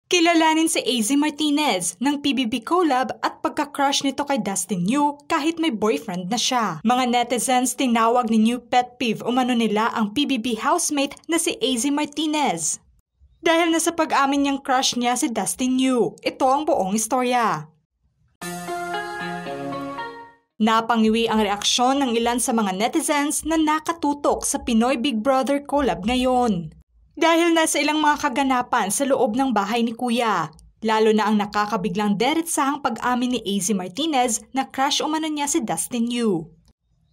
Kilalanin si AZ Martinez ng PBB collab at pagka-crush nito kay Dustin Yu kahit may boyfriend na siya. Mga netizens tinawag ni New pet peeve umano nila ang PBB housemate na si AZ Martinez. Dahil na sa pag-amin niyang crush niya si Dustin Yu, ito ang buong istorya. Napangiwi ang reaksyon ng ilan sa mga netizens na nakatutok sa Pinoy Big Brother collab ngayon. Dahil nasa ilang mga kaganapan sa loob ng bahay ni Kuya, lalo na ang nakakabiglang deretsahang pag-amin ni AZ Martinez na crush umano niya si Dustin Yu.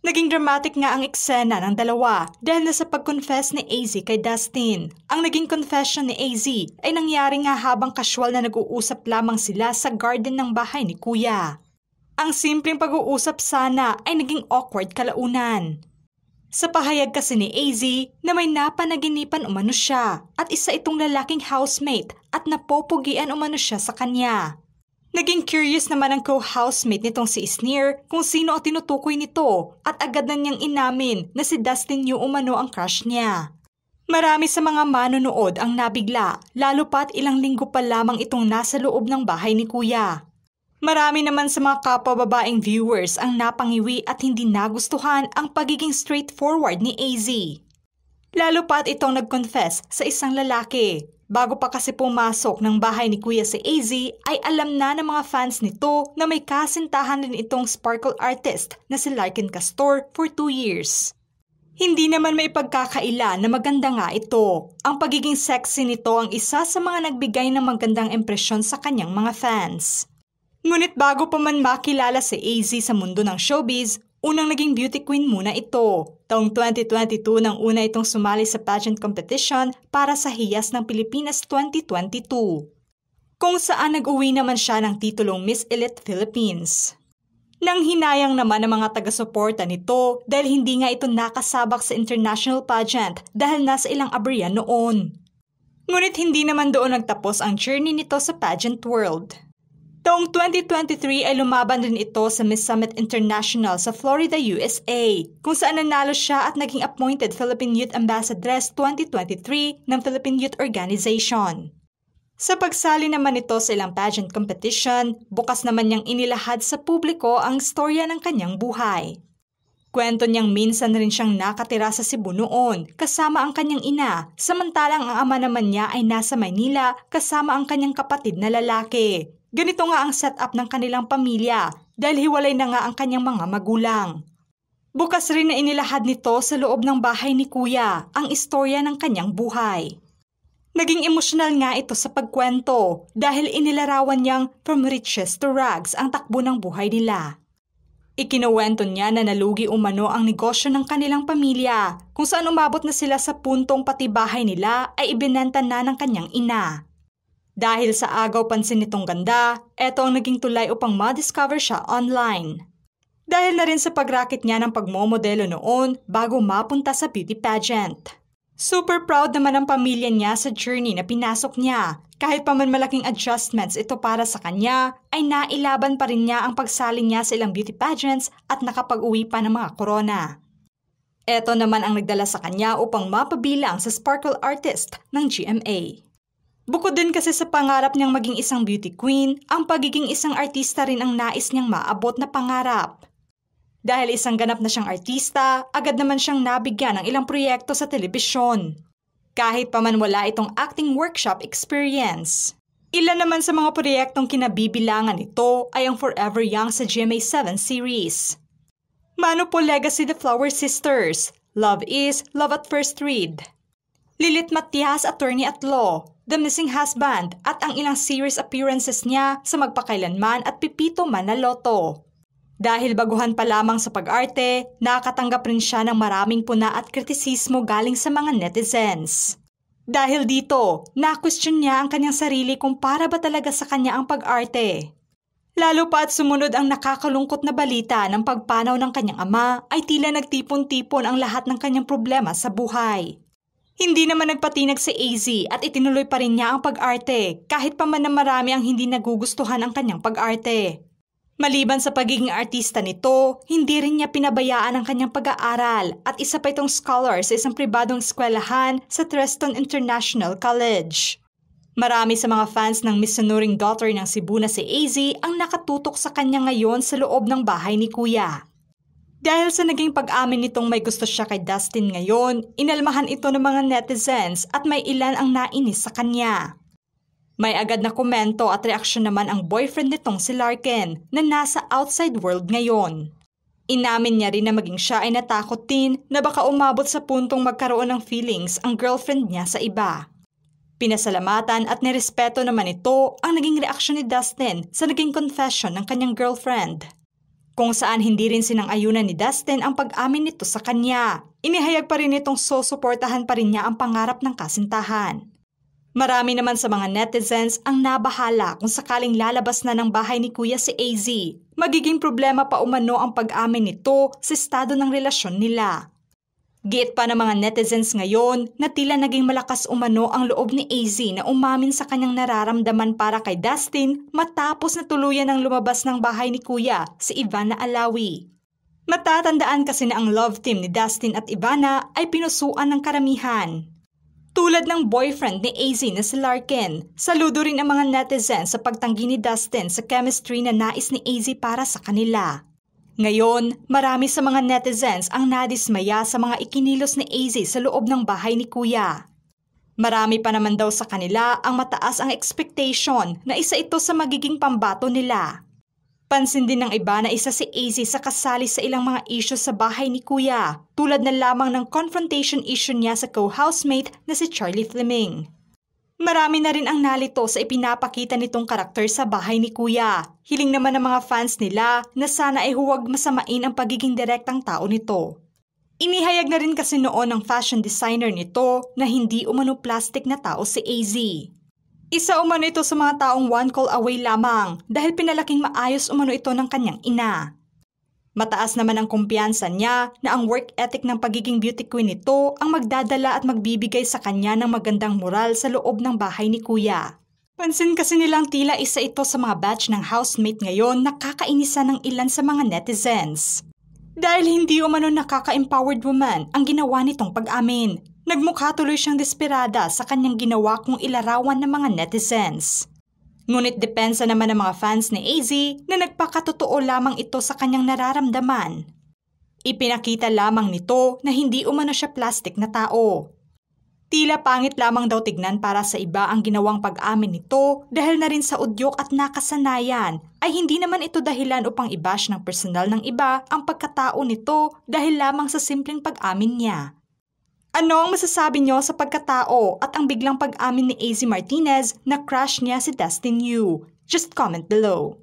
Naging dramatic nga ang eksena ng dalawa dahil nasa pag-confess ni AZ kay Dustin. Ang naging confession ni AZ ay nangyari nga habang casual na nag-uusap lamang sila sa garden ng bahay ni Kuya. Ang simpleng pag-uusap sana ay naging awkward kalaunan. Sa pahayag kasi ni AZ na may napanaginipan umano siya at isa itong lalaking housemate at napopugian umano siya sa kanya. Naging curious naman ang co-housemate nitong si Isnir kung sino ang tinutukoy nito at agad na niyang inamin na si Dustin Yu umano ang crush niya. Marami sa mga manonood ang nabigla lalo pat ilang linggo pa lamang itong nasa loob ng bahay ni Kuya. Marami naman sa mga kapwa-babaeng viewers ang napangiwi at hindi nagustuhan ang pagiging straightforward ni AZ. Lalo pat itong nag-confess sa isang lalaki. Bago pa kasi pumasok ng bahay ni Kuya si AZ ay alam na ng mga fans nito na may kasintahan din itong sparkle artist na si Larkin Castor for 2 years. Hindi naman may pagkakaila na maganda nga ito. Ang pagiging sexy nito ang isa sa mga nagbigay ng magandang impresyon sa kanyang mga fans. Ngunit bago pa man makilala si AZ sa mundo ng showbiz, unang naging beauty queen muna ito. Taong 2022 nang una itong sumali sa pageant competition para sa Hiyas ng Pilipinas 2022. Kung saan nag-uwi naman siya ng titulong Miss Elite Philippines. Nang hinayang naman ng mga taga-suporta nito dahil hindi nga ito nakasabak sa international pageant dahil nasa ilang aberya noon. Ngunit hindi naman doon nagtapos ang journey nito sa pageant world. Taong 2023 ay lumaban din ito sa Miss Summit International sa Florida, USA, kung saan nanalo siya at naging appointed Philippine Youth Ambassadress 2023 ng Philippine Youth Organization. Sa pagsali naman ito sa ilang pageant competition, bukas naman niyang inilahad sa publiko ang istorya ng kanyang buhay. Kwento niyang minsan rin siyang nakatira sa Cebu noon kasama ang kanyang ina, samantalang ang ama naman niya ay nasa Maynila kasama ang kanyang kapatid na lalaki. Ganito nga ang setup ng kanilang pamilya dahil hiwalay na nga ang kanyang mga magulang. Bukas rin na inilahad nito sa loob ng bahay ni Kuya ang istorya ng kanyang buhay. Naging emosyonal nga ito sa pagkwento dahil inilarawan niyang from riches to rags ang takbo ng buhay nila. Ikinuwento niya na nalugi umano ang negosyo ng kanilang pamilya kung saan umabot na sila sa puntong pati bahay nila ay ibinenta na ng kanyang ina. Dahil sa agaw pansin nitong ganda, eto ang naging tulay upang ma-discover siya online. Dahil na rin sa pag-racket niya ng pagmomodelo noon bago mapunta sa beauty pageant. Super proud naman ang pamilya niya sa journey na pinasok niya. Kahit pa man malaking adjustments ito para sa kanya, ay nailaban pa rin niya ang pagsali niya sa ilang beauty pageants at nakapag-uwi pa ng mga corona. Eto naman ang nagdala sa kanya upang mapabilang sa sparkle artist ng GMA. Bukod din kasi sa pangarap niyang maging isang beauty queen, ang pagiging isang artista rin ang nais niyang maabot na pangarap. Dahil isang ganap na siyang artista, agad naman siyang nabigyan ng ilang proyekto sa telebisyon. Kahit pa man wala itong acting workshop experience. Ilan naman sa mga proyektong kinabibilangan nito ay ang Forever Young sa GMA7 series. Mano po Legacy The Flower Sisters, Love Is, Love at First Read. Lilith Matias, Attorney at Law, The Missing Husband at ang ilang series appearances niya sa Magpakailanman at Pipito Manaloto. Dahil baguhan pa lamang sa pag-arte, nakatanggap rin siya ng maraming puna at kritisismo galing sa mga netizens. Dahil dito, na-question niya ang kanyang sarili kung para ba talaga sa kanya ang pag-arte. Lalo pa at sumunod ang nakakalungkot na balita ng pagpanaw ng kanyang ama ay tila nagtipon-tipon ang lahat ng kanyang problema sa buhay. Hindi naman nagpatinag si AZ at itinuloy pa rin niya ang pag-arte kahit pa man na marami ang hindi nagugustuhan ang kanyang pag-arte. Maliban sa pagiging artista nito, hindi rin niya pinabayaan ang kanyang pag-aaral at isa pa itong scholar sa isang pribadong eskwelahan sa Treston International College. Marami sa mga fans ng misunuring daughter ng Cebu na si AZ ang nakatutok sa kanya ngayon sa loob ng bahay ni Kuya. Dahil sa naging pag-amin nitong may gusto siya kay Dustin ngayon, inalmahan ito ng mga netizens at may ilan ang nainis sa kanya. May agad na komento at reaksyon naman ang boyfriend nitong si Larkin na nasa outside world ngayon. Inamin niya rin na maging siya ay natakot din na baka umabot sa puntong magkaroon ng feelings ang girlfriend niya sa iba. Pinasalamatan at nirespeto naman ito ang naging reaksyon ni Dustin sa naging confession ng kanyang girlfriend. Kung saan hindi rin sinang-ayunan ni Dustin ang pag-amin nito sa kanya. Inihayag pa rin itong susuportahan pa rin niya ang pangarap ng kasintahan. Marami naman sa mga netizens ang nabahala kung sakaling lalabas na ng bahay ni Kuya si AZ. Magiging problema pa umano ang pag-amin nito sa estado ng relasyon nila. Giit pa ng mga netizens ngayon na tila naging malakas umano ang loob ni AZ na umamin sa kanyang nararamdaman para kay Dustin matapos na tuluyan ng lumabas ng bahay ni Kuya si Ivana Alawi. Matatandaan kasi na ang love team ni Dustin at Ivana ay pinusuan ng karamihan. Tulad ng boyfriend ni AZ na si Larkin, saludo rin ang mga netizens sa pagtanggi ni Dustin sa chemistry na nais ni AZ para sa kanila. Ngayon, marami sa mga netizens ang nadismaya sa mga ikinilos ni AZ sa loob ng bahay ni Kuya. Marami pa naman daw sa kanila ang mataas ang expectation na isa ito sa magiging pambato nila. Pansin din ng iba na isa si AZ sa kasali sa ilang mga issues sa bahay ni Kuya, tulad na lamang ng confrontation issue niya sa co-housemate na si Charlie Fleming. Marami na rin ang nalito sa ipinapakita nitong karakter sa bahay ni Kuya. Hiling naman ng mga fans nila na sana ay huwag masamain ang pagiging direktang tao nito. Inihayag na rin kasi noon ng fashion designer nito na hindi umano plastic na tao si AZ. Isa umano ito sa mga taong one call away lamang dahil pinalaking maayos umano ito ng kanyang ina. Mataas naman ang kumpiyansa niya na ang work ethic ng pagiging beauty queen nito ang magdadala at magbibigay sa kanya ng magandang moral sa loob ng bahay ni Kuya. Pansin kasi nilang tila isa ito sa mga batch ng housemate ngayon na kakainisa ng ilan sa mga netizens. Dahil hindi umano nakaka-empowered woman ang ginawa nitong pag-amin. Nagmukha tuloy siyang desperada sa kanyang ginawa kung ilarawan ng mga netizens. Ngunit depensa naman ng mga fans ni AZ na nagpakatotoo lamang ito sa kanyang nararamdaman. Ipinakita lamang nito na hindi umano siya plastic na tao. Tila pangit lamang daw tignan para sa iba ang ginawang pag-amin nito dahil na rin sa udyok at nakasanayan ay hindi naman ito dahilan upang i-bash ng personal ng iba ang pagkatao nito dahil lamang sa simpleng pag-amin niya. Ano ang masasabi niyo sa pagkatao at ang biglang pag-amin ni AZ Martinez na crush niya si Dustin Yu? Just comment below.